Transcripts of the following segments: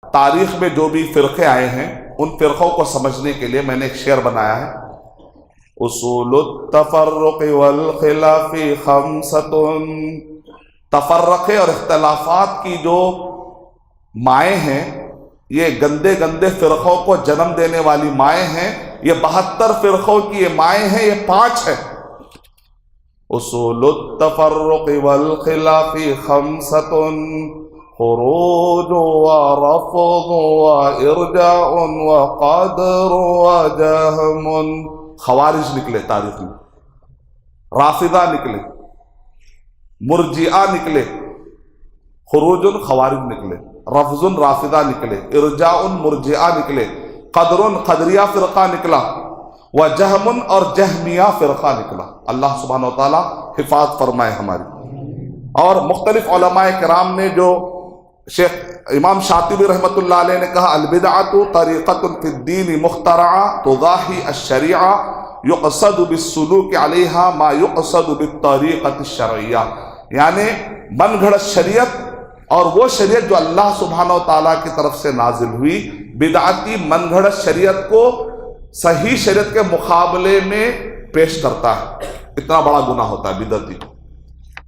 تاریخ میں جو بھی فرقے آئے ہیں ان فرقوں کو سمجھنے کے لیے میں نے ایک شعر بنایا ہے، اصول التفرق والخلاف خمسۃ، تفرقے اور اختلافات کی جو مائیں ہیں، یہ گندے گندے فرقوں کو جنم دینے والی مائیں ہیں، یہ 72 فرقوں کی یہ مائیں ہیں، یہ 5 ہیں۔ اصول التفرق والخلاف خمسۃ، خروج ورفض وارجاء وقدر وجهم۔ خوارج نکلے تاریخ میں، رافضہ نکلے، مرجئہ نکلے، خروج خوارج نکلے، رفض رافضہ نکلے، ارجاء مرجئہ نکلے، قدر قدریہ فرقہ نکلا، وجہم اور جہمیہ فرقہ نکلا۔ اللہ سبحانہ وتعالی حفاظت فرمائے ہماری۔ اور مختلف علماء کرام نے، جو شیخ امام شاطبی رحمۃ اللہ علیہ نے کہا البدعۃ طریقۃ فی الدین مخترعہ تضاہی الشریعہ یقصد بالسلوک علیہا ما یقصد بالطریقۃ الشرعیہ، یعنی من گھڑت شریعت اور وہ شریعت جو اللہ سبحانہ و تعالیٰ کی طرف سے نازل ہوئی، بدعتی من گھڑت شریعت کو صحیح شریعت کے مقابلے میں پیش کرتا ہے، اتنا بڑا گناہ ہوتا ہے بدعتی۔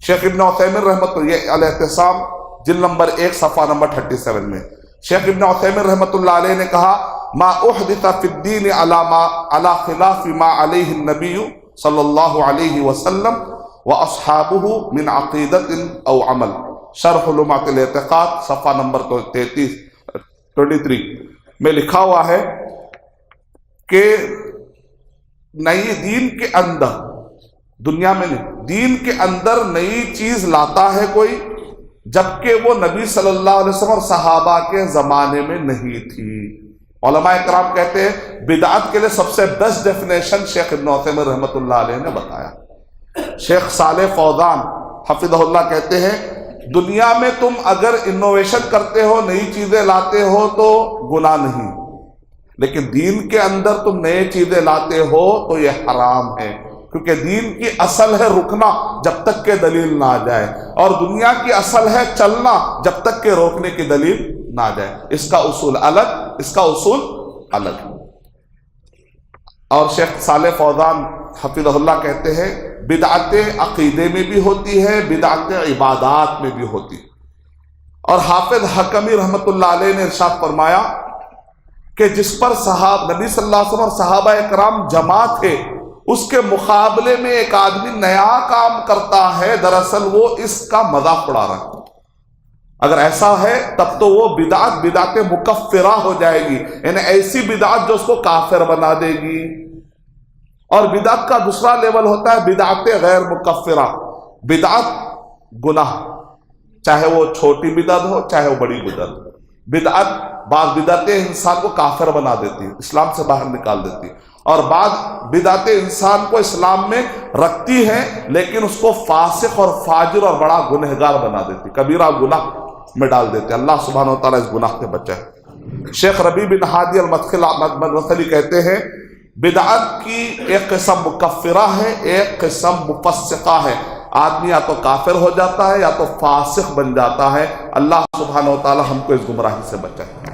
شیخ ابن عثیمین رحمۃ اللہ الاعتصام جلد نمبر 1 صفحہ نمبر 37 میں شیخ ابن عثیمین رحمۃ اللہ علیہ نے کہا ما احدث فی الدین علی خلاف ما علیہ النبی صلی اللہ علیہ وسلم واصحابہ من عقیدت او عمل، شرح لمعۃ الاعتقاد صفحہ نمبر 23 میں لکھا ہوا ہے کہ نئی دین کے اندر، دنیا میں نہیں، دین کے اندر نئی چیز لاتا ہے کوئی جبکہ وہ نبی صلی اللہ علیہ وسلم اور صحابہ کے زمانے میں نہیں تھی۔ علماء کرام کہتے ہیں بدعت کے لیے سب سے بیسٹ ڈیفینیشن شیخ ابن عثیمین رحمۃ اللہ علیہ نے بتایا۔ شیخ صالح فوزان حفظہ اللہ کہتے ہیں دنیا میں تم اگر انوویشن کرتے ہو، نئی چیزیں لاتے ہو تو گناہ نہیں، لیکن دین کے اندر تم نئے چیزیں لاتے ہو تو یہ حرام ہے، کیونکہ دین کی اصل ہے رکنا جب تک کہ دلیل نہ آ جائے، اور دنیا کی اصل ہے چلنا جب تک کہ روکنے کی دلیل نہ آ جائے۔ اس کا اصول الگ، اس کا اصول الگ۔ اور شیخ صالح فوزان حفظہ اللہ کہتے ہیں بدعت عقیدے میں بھی ہوتی ہے، بدعت عبادات میں بھی ہوتی ہے۔ اور حافظ حکمی رحمۃ اللہ علیہ نے ارشاد فرمایا کہ جس پر نبی صلی اللہ علیہ وسلم اور صحابہ کرام جمع تھے، اس کے مقابلے میں ایک آدمی نیا کام کرتا ہے، دراصل وہ اس کا مذاق اڑا رہا ہے۔ اگر ایسا ہے تب تو وہ بدعت مکفرہ ہو جائے گی، یعنی ایسی بدعت جو اس کو کافر بنا دے گی۔ اور بدعت کا دوسرا لیول ہوتا ہے بدعت غیر مکفرہ، بدعت گناہ، چاہے وہ چھوٹی بدعت ہو چاہے وہ بڑی بدعت ہو۔ بعض بدعتیں انسان کو کافر بنا دیتی ہے، اسلام سے باہر نکال دیتی ہے، اور بعض بدعتیں انسان کو اسلام میں رکھتی ہیں لیکن اس کو فاسق اور فاجر اور بڑا گنہگار بنا دیتی، کبیرہ گناہ میں ڈال دیتے۔ اللہ سبحانہ وتعالیٰ اس گناہ سے بچائے۔ شیخ ربیع بن ہادی المدخلی کہتے ہیں بدعت کی ایک قسم مکفرہ ہے، ایک قسم مفسقہ ہے۔ آدمی یا تو کافر ہو جاتا ہے یا تو فاسق بن جاتا ہے۔ اللہ سبحانہ وتعالیٰ ہم کو اس گمراہی سے بچائے۔